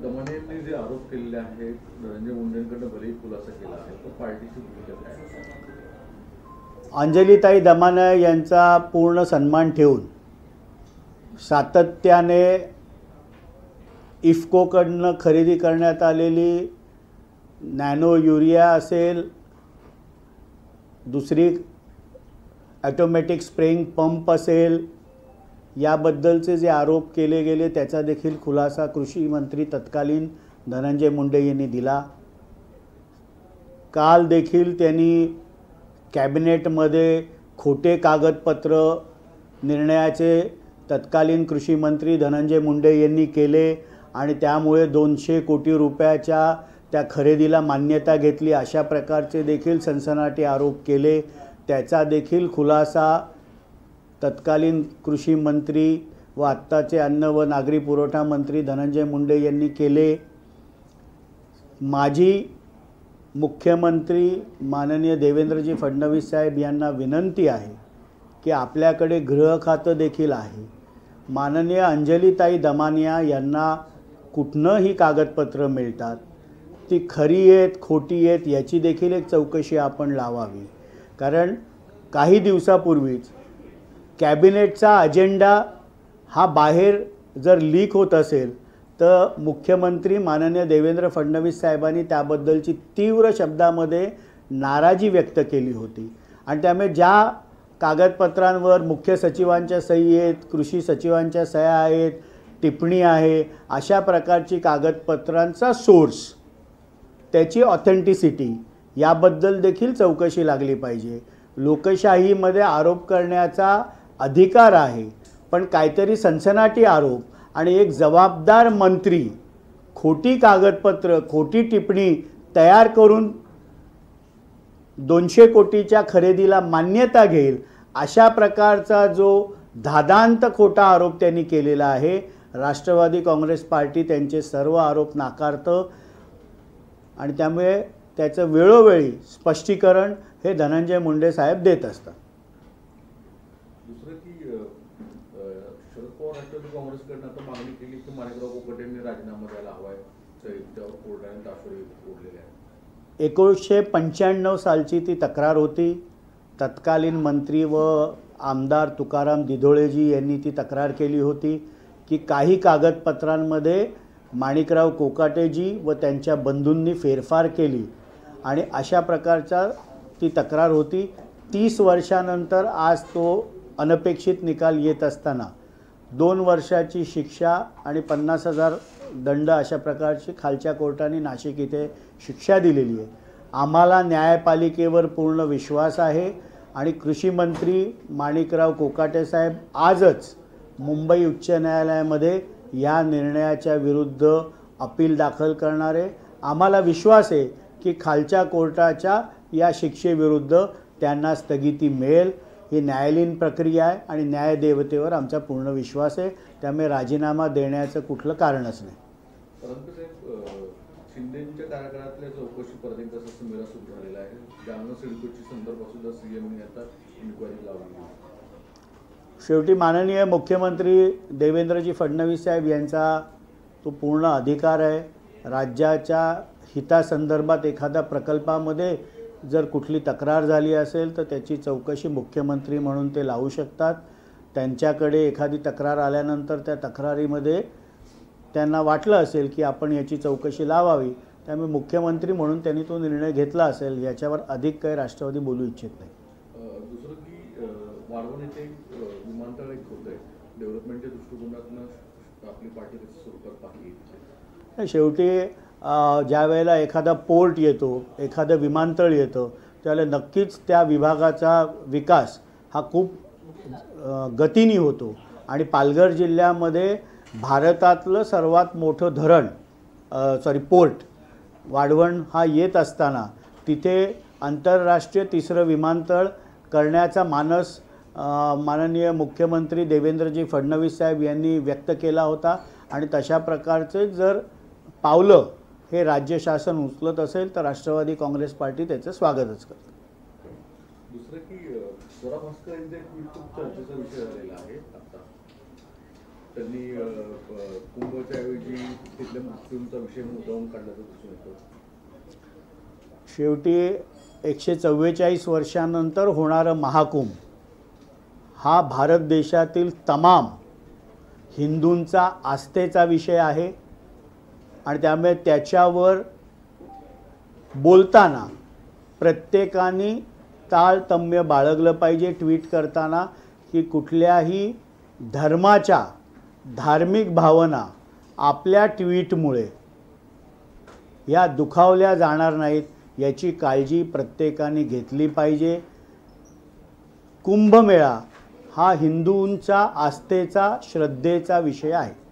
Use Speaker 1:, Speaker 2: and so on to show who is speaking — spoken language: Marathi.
Speaker 1: दमनेंनी जे आरोप केलेले आहेत धनंजय मुंडेंकडनं भलेही खुलासा केला आहे तो पार्टीची भूमिका काय?
Speaker 2: अंजलीताई दमाने यांचा पूर्ण सन्मान ठेवून सातत्याने इफ्कोकडनं खरेदी करण्यात आलेली नॅनो युरिया असेल, दुसरी ॲटोमॅटिक स्प्रेइंग पंप असेल, याबद्दलचे जे आरोप केले गेले त्याचा देखील खुलासा कृषी मंत्री तत्कालीन धनंजय मुंडे यांनी दिला। काल देखील त्यांनी कॅबिनेटमध्ये खोटे कागदपत्र निर्णयाचे तत्कालीन कृषी मंत्री धनंजय मुंडे यांनी केले आणि त्यामुळे 200 कोटी रुपयाच्या त्या खरेदीला मान्यता घेतली, अशा प्रकारचे देखील सनसनाटी आरोप केले। त्याचा देखील खुलासा तत्कालीन कृषी मंत्री व आत्ताचे अन्न व नागरी पुरवठा मंत्री धनंजय मुंडे यांनी केले। माजी मुख्यमंत्री माननीय देवेंद्रजी फडणवीस साहेब यांना विनंती आहे की आपल्याकडे गृह खातं देखील आहे, माननीय अंजलीताई दमानिया यांना कुठनंही कागदपत्र मिळतात, ती खरी आहेत खोटी आहेत याची देखील एक चौकशी आपण लावावी। कारण काही दिवसापूर्वीच कॅबिनेटचा अजेंडा हा बाहेर जर लीक होत असेल तर मुख्यमंत्री माननीय देवेंद्र फडणवीस साहेबांनी त्याबद्दलची तीव्र शब्दामध्ये नाराजी व्यक्त केली होती आणि त्यामुळे ज्या कागदपत्रांवर मुख्य सचिवांच्या सही आहेत, कृषी सचिवांच्या सह्या आहेत, टिप्पणी आहे, अशा प्रकारची कागदपत्रांचा सोर्स, त्याची ऑथेंटिसिटी याबद्दल देखील चौकशी लागली पाहिजे। लोकशाहीमध्ये आरोप करण्याचा अधिकार आहे, पण काहीतरी सनसनाटी आरोप आणि एक जबाबदार मंत्री खोटी कागदपत्र खोटी टिप्पणी तयार करून 200 कोटीच्या खरेदीला मान्यता घेईल अशा प्रकारचा जो धादांत खोटा आरोप त्यांनी केलेला आहे। राष्ट्रवादी काँग्रेस पार्टी त्यांचे सर्व आरोप नाकारतं आणि त्यामुळे त्याचं वेळोवेळी स्पष्टीकरण हे धनंजय मुंडे साहेब देत असतात।
Speaker 1: दुसरं की शरद पवार राष्ट्रवादी काँग्रेसकडनं आता मागणी केली की माणिकराव कोकाटेंनी राजीनामा द्यायला हवाय, त्यावर कोर्टाने ताशोरे फोडलेले आहेत।
Speaker 2: 1995 सालची ती तक्रार होती। तत्कालीन मंत्री व आमदार तुकाराम दिधोळेजी यांनी ती तक्रार केली होती की काही कागदपत्रांमध्ये माणिकराव कोकाटेजी व त्यांच्या बंधूंनी फेरफार केली आणि अशा प्रकारचा ती तक्रार होती। 30 वर्षानंतर आज तो अनपेक्षित निकाल येत असताना 2 वर्षाची शिक्षा आणि 50,000 दंड अशा प्रकारची खालच्या कोर्टाने नाशिक इथे शिक्षा दिलेली आहे। आम्हाला न्यायपालिकेवर पूर्ण विश्वास आहे आणि कृषी मंत्री माणिकराव कोकाटे साहेब आजच मुंबई उच्च न्यायालयामध्ये या निर्णयाच्या विरुद्ध अपील दाखल करणार आहे। आम्हाला विश्वास आहे की खालच्या कोर्टाच्या या शिक्षेविरुद्ध त्यांना स्थगिती मिळेल। ही न्यायालयीन प्रक्रिया आहे आणि न्यायदेवतेवर आमचा पूर्ण विश्वास आहे, त्यामुळे राजीनामा देण्याचं कुठलं कारणच नाही।
Speaker 1: परंतु शिंदेंच्या कार्यकाळातल्या चौकशी परत एकदा समिरा सुरू झालेला आहे। जालना सिडकोची संदर्भात सुद्धा सीएमने आता इन्क्वायरी लावली।
Speaker 2: शेवटी माननीय मुख्यमंत्री देवेंद्रजी फडणवीस साहेब यांचा तो पूर्ण अधिकार आहे। राज्याच्या हितासंदर्भात एखाद्या प्रकल्पामध्ये जर कुठली तक्रार झाली असेल तर त्याची चौकशी मुख्यमंत्री म्हणून ते लावू शकतात। त्यांच्याकडे एखादी तक्रार आल्यानंतर त्या तक्रारीमध्ये त्यांना वाटलं असेल की आपण याची चौकशी लावावी, त्यामुळे मुख्यमंत्री म्हणून त्यांनी तो निर्णय घेतला असेल। याच्यावर अधिक काही राष्ट्रवादी बोलू इच्छित नाही।
Speaker 1: दुसरं की वाढवण येथे विमानतळ एक होतं आहे, डेव्हलपमेंटच्या दृष्टिकोनातून आपली पार्टी त्याचं स्वरूपात पाहिली।
Speaker 2: शेवटी ज्या वेळेला एखादा पोर्ट येतो, एखादं विमानतळ येतं, त्यावेळेला नक्कीच त्या विभागाचा विकास हा खूप गतीने होतो आणि पालघर जिल्ह्यामध्ये भारतातलं सर्वात मोठं धरण पोर्ट वाढवण हा येत असताना तिथे आंतरराष्ट्रीय तिसरं विमानतळ करण्याचा मानस माननीय मुख्यमंत्री देवेंद्रजी फडणवीस साहेब यांनी व्यक्त केला होता आणि तशा प्रकारचे जर पावलं हे राज्य शासन उचलत असेल तर राष्ट्रवादी काँग्रेस पार्टी त्याचं स्वागतच करते।
Speaker 1: दुसरं की स्वरा भास्कर यांचा एक खूप चर्चेचा विषय झालेला आहे आता त्यांनी कुंभच्या ऐवजी तिथल्या मुस्लिमचा विषय मुद्दाम काढल्याचं दिसून येतं.
Speaker 2: शेवटी 144 वर्षानंतर होणारं महाकुंभ हा भारत देशातील तमाम हिंदूंचा आस्थेचा विषय आहे आणि त्यामुळे त्याच्यावर बोलताना प्रत्येकाने ताळतम्य बाळगलं पाहिजे. ट्विट करताना की कुठल्याही धर्माच्या धार्मिक भावना आपल्या ट्विटमुळे या दुखावल्या जाणार नाहीत याची काळजी प्रत्येकाने घेतली पाहिजे. कुंभमेळा हा हिंदूंचा आस्थेचा श्रद्धेचा विषय आहे.